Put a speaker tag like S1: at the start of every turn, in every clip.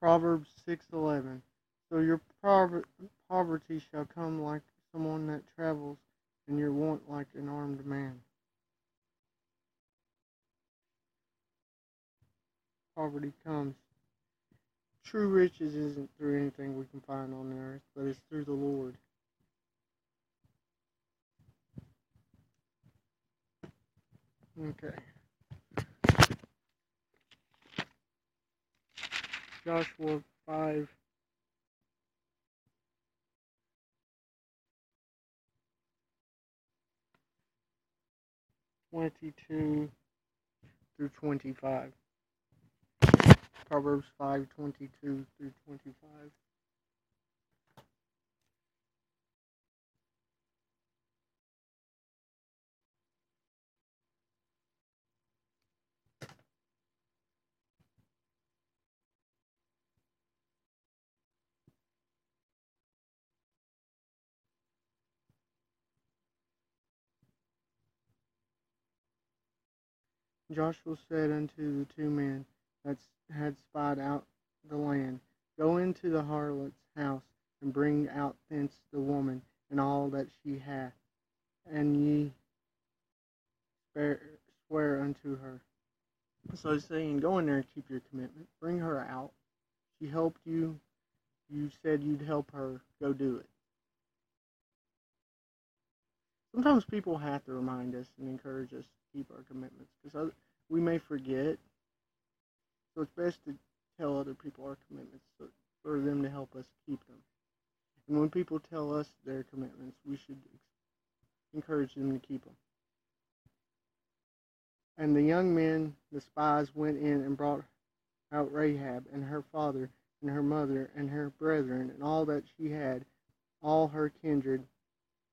S1: Proverbs 6:11. So your poverty shall come like someone that travels, and your want like an armed man. Poverty comes. True riches isn't through anything we can find on the earth, but it's through the Lord. Okay. Joshua 5:22 through 25. Proverbs 5:22 through 25. Joshua said unto the two men that had spied out the land, Go into the harlot's house, and bring out thence the woman, and all that she hath, and ye swear unto her. So he's saying, go in there and keep your commitment. Bring her out. She helped you. You said you'd help her. Go do it. Sometimes people have to remind us and encourage us to keep our commitments because we may forget. So it's best to tell other people our commitments for them to help us keep them. And when people tell us their commitments, we should encourage them to keep them. And the young men, the spies, went in and brought out Rahab and her father and her mother and her brethren and all that she had, all her kindred.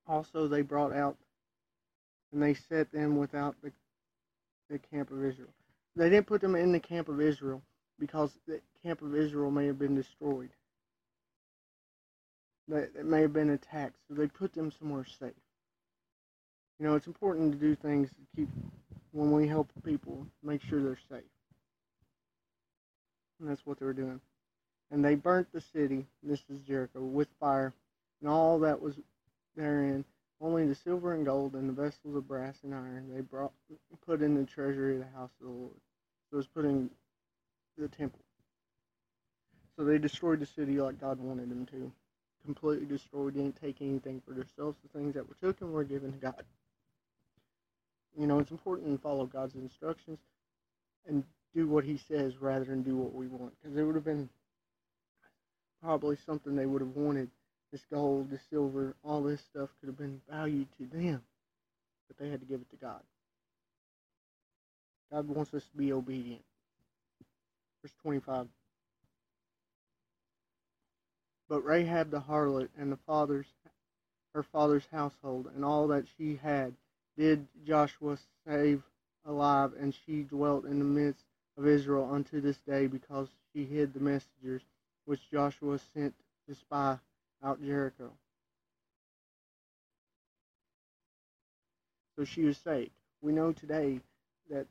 S1: Also they brought out, and they set them without the camp of Israel. They didn't put them in the camp of Israel because the camp of Israel may have been destroyed. It may have been attacked, so they put them somewhere safe. You know, it's important to do things to keep, when we help people, make sure they're safe. And that's what they were doing. And they burnt the city, this is Jericho, with fire, and all that was therein, only the silver and gold and the vessels of brass and iron they put in the treasury of the house of the Lord. So it was put in the temple. So they destroyed the city like God wanted them to. Completely destroyed, didn't take anything for themselves. The things that were taken were given to God. You know, it's important to follow God's instructions and do what He says rather than do what we want. Because it would have been probably something they would have wanted. This gold, this silver, all this stuff could have been valued to them. But they had to give it to God. God wants us to be obedient. Verse 25. But Rahab the harlot and her father's household and all that she had did Joshua save alive, and she dwelt in the midst of Israel unto this day, because she hid the messengers which Joshua sent to spy out Jericho. So she was saved. We know today that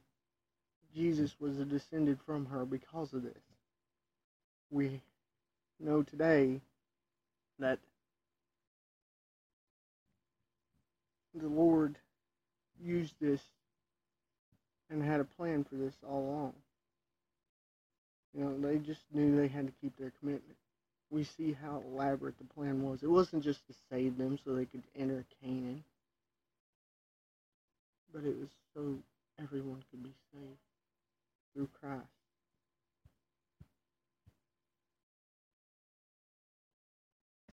S1: Jesus was descended from her because of this. We know today that the Lord used this and had a plan for this all along. You know, they just knew they had to keep their commitment. We see how elaborate the plan was. It wasn't just to save them so they could enter Canaan, but it was so everyone could be saved through Christ.